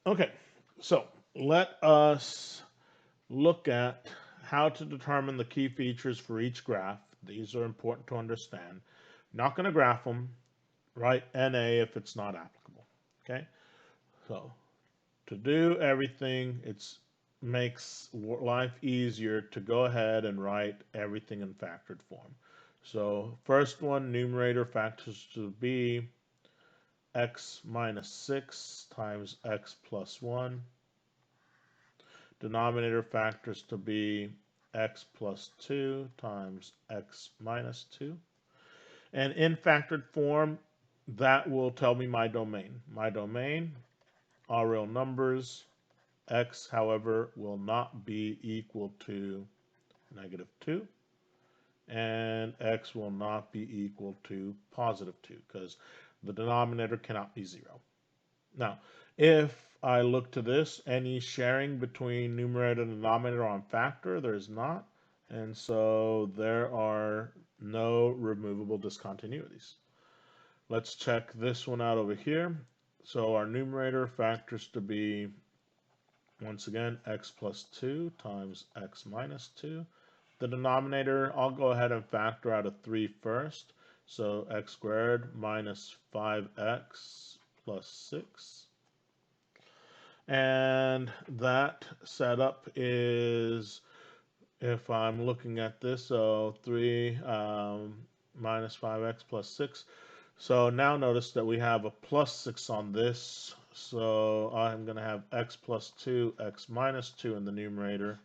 Okay, so let us look at how to determine the key features for each graph. These are important to understand. Not going to graph them, write NA if it's not applicable. Okay, so to do everything, it makes life easier to go ahead and write everything in factored form. So first one, numerator factors to be x minus 6 times x plus 1. Denominator factors to be x plus 2 times x minus 2. And in factored form, that will tell me my domain. My domain are real numbers. X, however, will not be equal to negative 2. And x will not be equal to positive 2 because the denominator cannot be 0. Now, if I look to this, any sharing between numerator and denominator on factor, there's not. And so there are no removable discontinuities. Let's check this one out over here. So our numerator factors to be, once again, x plus 2 times x minus 2. The denominator, I'll go ahead and factor out a 3 first. So x squared minus 5x plus 6. And that setup is, if I'm looking at this, so 3 minus 5x plus 6. So now notice that we have a plus 6 on this. So I'm going to have x plus 2, x minus 2 in the numerator.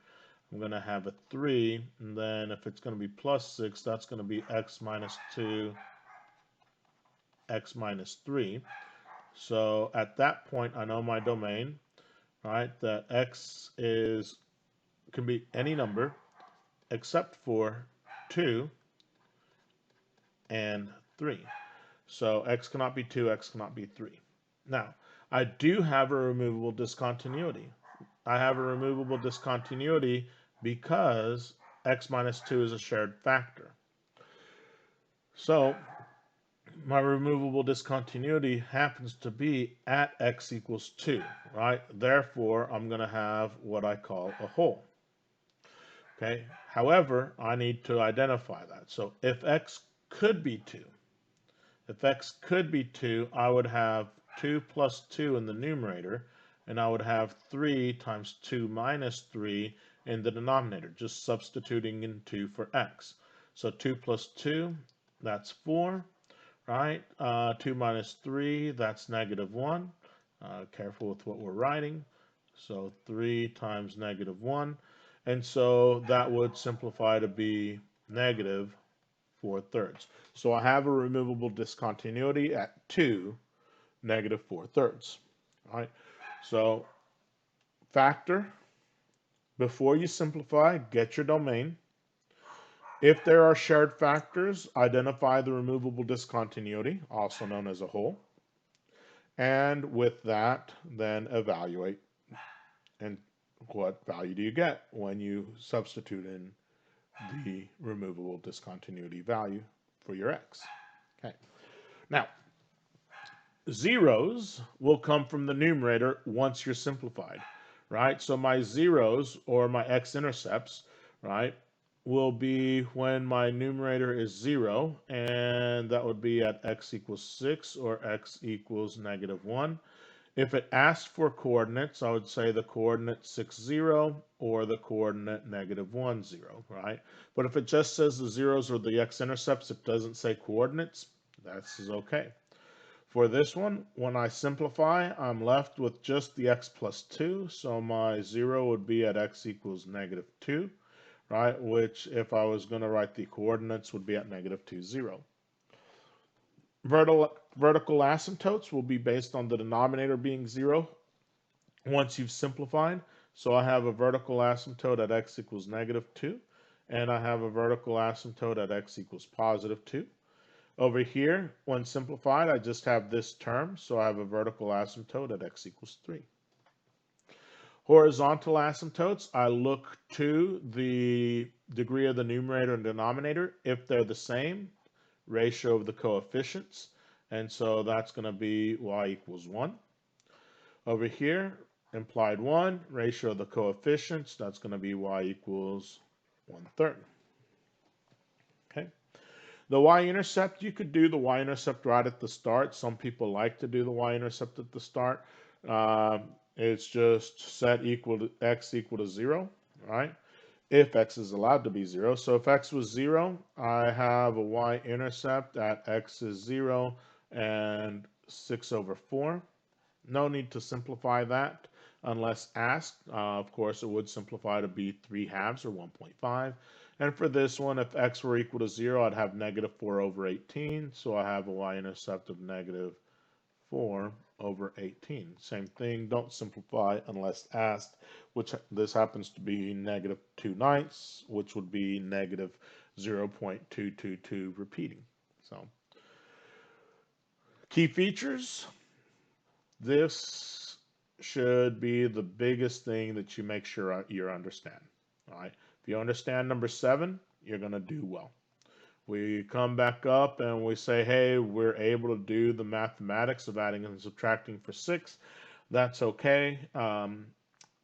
I'm going to have a 3. And then if it's going to be plus 6, that's going to be x minus 2, x minus 3. So at that point, I know my domain, right? That x can be any number except for 2 and 3. So x cannot be 2, x cannot be 3. Now, I do have a removable discontinuity. I have a removable discontinuity because x minus 2 is a shared factor. So my removable discontinuity happens to be at x equals 2, right? Therefore, I'm going to have what I call a hole. Okay. However, I need to identify that. So if x could be 2, I would have 2 plus 2 in the numerator, and I would have 3 times 2 minus 3 in the denominator, just substituting in 2 for x. So 2 plus 2, that's 4, right? 2 minus 3, that's negative 1. Careful with what we're writing. So 3 times negative 1. And so that would simplify to be negative 4/3. So I have a removable discontinuity at 2, negative 4/3. All right. So factor, before you simplify, get your domain. If there are shared factors, identify the removable discontinuity, also known as a hole. And with that, then evaluate. And what value do you get when you substitute in the removable discontinuity value for your x? Okay. Now, zeros will come from the numerator once you're simplified, right? So my zeros, or my x-intercepts, right, will be when my numerator is 0, and that would be at x equals 6 or x equals negative 1. If it asks for coordinates, I would say the coordinate 6, 0 or the coordinate negative 1, 0, right? But if it just says the zeros or the x-intercepts, it doesn't say coordinates, that's okay. For this one, when I simplify, I'm left with just the x plus 2. So my 0 would be at x equals negative 2, right? Which, if I was going to write the coordinates, would be at negative 2, 0. Vertical asymptotes will be based on the denominator being 0 once you've simplified. So I have a vertical asymptote at x equals negative 2, and I have a vertical asymptote at x equals positive 2. Over here, when simplified, I just have this term, so I have a vertical asymptote at x equals 3. Horizontal asymptotes, I look to the degree of the numerator and denominator. If they're the same, ratio of the coefficients, and so that's going to be y equals 1. Over here, implied 1, ratio of the coefficients, that's going to be y equals 1/3. Okay. The y-intercept, you could do the y-intercept right at the start. Some people like to do the y-intercept at the start. It's just set x equal to 0, right? If x is allowed to be 0. So if x was 0, I have a y-intercept at x is 0 and 6/4. No need to simplify that unless asked. Of course, it would simplify to be 3/2 or 1.5. And for this one, if x were equal to 0, I'd have -4/18. So I have a y-intercept of -4/18. Same thing, don't simplify unless asked, which this happens to be -2/9, which would be -0.222 repeating. So key features. This should be the biggest thing that you make sure you understand. All right. If you understand number 7, you're going to do well. We come back up and we say, hey, we're able to do the mathematics of adding and subtracting for 6. That's okay.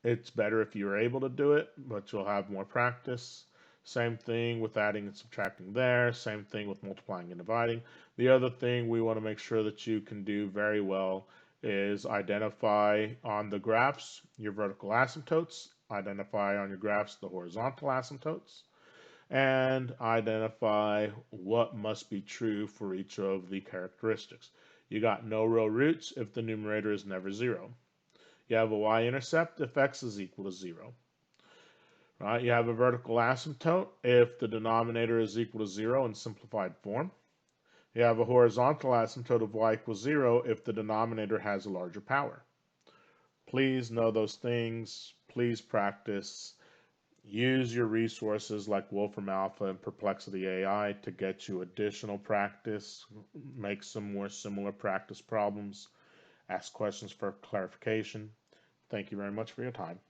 It's better if you're able to do it, but you'll have more practice. Same thing with adding and subtracting there. Same thing with multiplying and dividing. The other thing we want to make sure that you can do very well is identify on the graphs your vertical asymptotes, identify on your graphs the horizontal asymptotes, and identify what must be true for each of the characteristics. You got no row roots if the numerator is never 0. You have a y-intercept if x is equal to 0. Right? You have a vertical asymptote if the denominator is equal to 0 in simplified form. You have a horizontal asymptote of y equals 0 if the denominator has a larger power. Please know those things. Please practice. Use your resources like Wolfram Alpha and Perplexity AI to get you additional practice. Make some more similar practice problems. Ask questions for clarification. Thank you very much for your time.